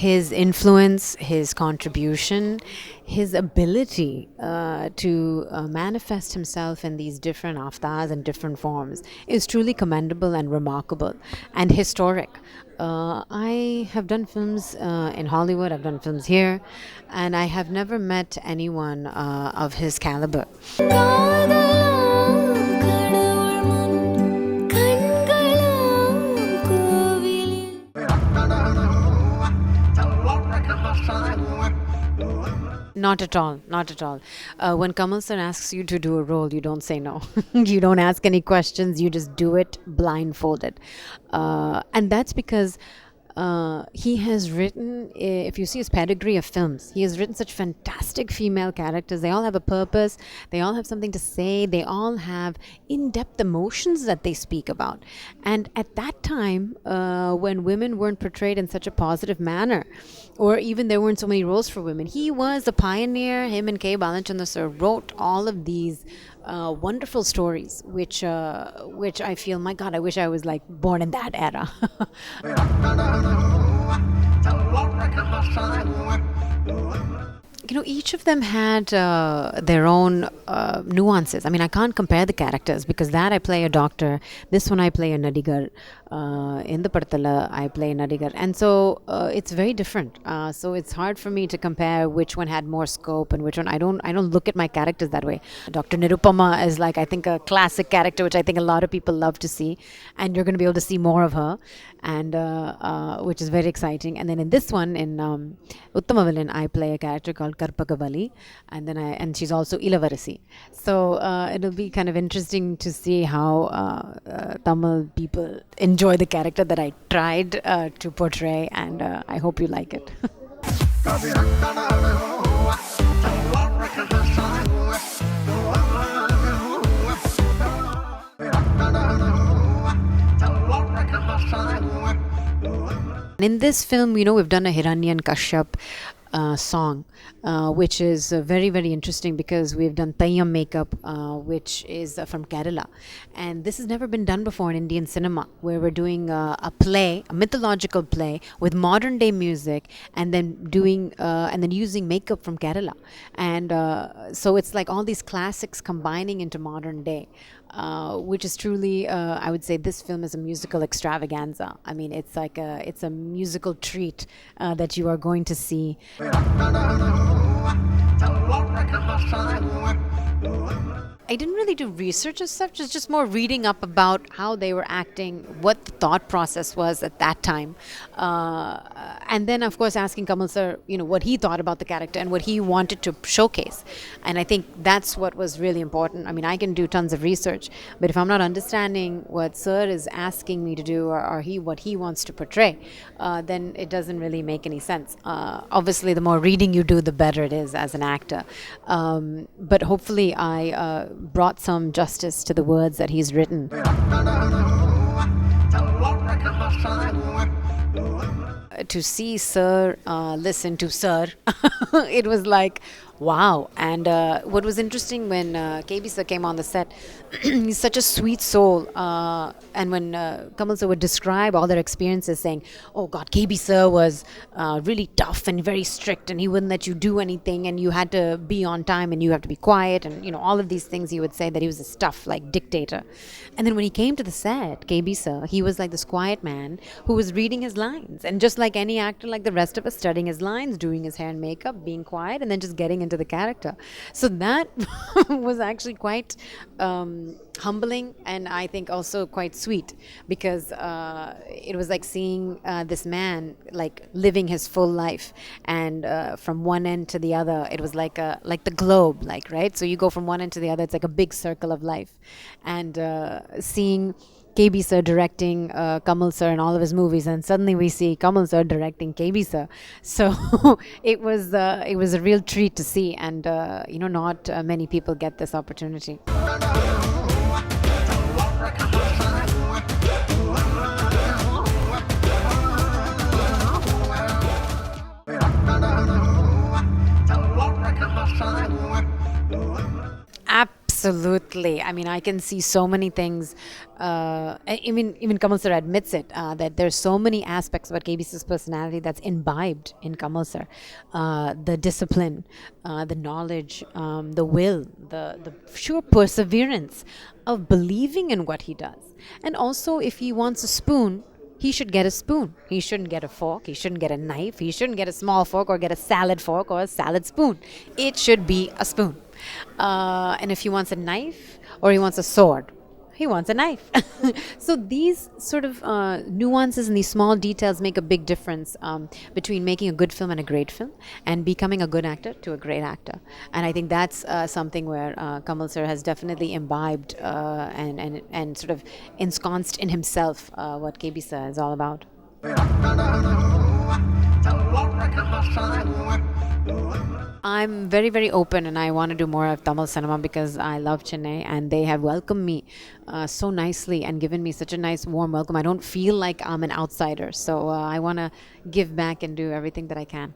his influence, his contribution, his ability to manifest himself in these different avatars and different forms is truly commendable and remarkable and historic. I have done films in Hollywood, I've done films here, and I have never met anyone of his caliber. Not at all, not at all. When Kamal sir asks you to do a role, you don't say no. You don't ask any questions, you just do it blindfolded. And that's because he has written, if you see his pedigree of films, he has written such fantastic female characters. They all have a purpose, they all have something to say, they all have in-depth emotions that they speak about. And at that time, when women weren't portrayed in such a positive manner, or even there weren't so many roles for women, he was a pioneer. Him and K. Balachander sir wrote all of these wonderful stories, which I feel, my God, I wish I was like born in that era. Each of them had their own nuances. I mean, I can't compare the characters because that I play a doctor. This one I play a Nadigar. In the Partala, I play Nadigar. And so it's very different. So it's hard for me to compare which one had more scope and which one. I don't look at my characters that way. Dr. Nirupama is like, I think, a classic character, which I think a lot of people love to see. And you're going to be able to see more of her, and which is very exciting. And then in this one, in Uttama Villain, I play a character called Karpakavali, and she's also Ilavarasi. So it'll be kind of interesting to see how Tamil people enjoy the character that I tried to portray, and I hope you like it. In this film, we've done a Hiranyan Kashyap song, which is very, very interesting because we've done Tayyam makeup, which is from Kerala. And this has never been done before in Indian cinema, where we're doing a play, a mythological play with modern day music, and then using makeup from Kerala. And so it's like all these classics combining into modern day. Which is truly, I would say, this film is a musical extravaganza. I mean, it's like it's a musical treat that you are going to see. I didn't really do research as such. It's just more reading up about how they were acting, what the thought process was at that time. And then, of course, asking Kamal sir, what he thought about the character and what he wanted to showcase. And I think that's what was really important. I mean, I can do tons of research, but if I'm not understanding what sir is asking me to do or what he wants to portray, then it doesn't really make any sense. Obviously, the more reading you do, the better it is as an actor. But hopefully, I brought some justice to the words that he's written. To see sir listen to sir, it was like, wow. And what was interesting when KB sir came on the set, he's such a sweet soul. And when Kamal sir would describe all their experiences, saying, oh God, KB sir was really tough and very strict, and he wouldn't let you do anything, and you had to be on time, and you have to be quiet, and all of these things, he would say that he was a tough, like, dictator. And then when he came to the set, KB sir, he was like this quiet man who was reading his lines, and just like any actor, like the rest of us, studying his lines, doing his hair and makeup, being quiet, and then just getting into the character. So that was actually quite humbling, and I think also quite sweet, because it was like seeing this man like living his full life, and from one end to the other, it was like the globe, right? So you go from one end to the other, it's like a big circle of life, and seeing KB sir directing Kamal sir in all of his movies, and suddenly we see Kamal sir directing KB sir. So it was a real treat to see, and not many people get this opportunity. Absolutely. I mean, I can see so many things. Even Kamal sir admits it, that there's so many aspects about KBC's personality that's imbibed in Kamal sir. The discipline, the knowledge, the will, the sheer perseverance of believing in what he does. And also, if he wants a spoon, he should get a spoon. He shouldn't get a fork. He shouldn't get a knife. He shouldn't get a small fork or get a salad fork or a salad spoon. It should be a spoon. And if he wants a knife or he wants a sword, he wants a knife. So these sort of nuances and these small details make a big difference between making a good film and a great film and becoming a good actor to a great actor. And I think that's something where Kamal sir has definitely imbibed and sort of ensconced in himself what KB sir is all about. I'm very, very open and I want to do more of Tamil cinema because I love Chennai and they have welcomed me so nicely and given me such a nice, warm welcome. I don't feel like I'm an outsider. So I want to give back and do everything that I can.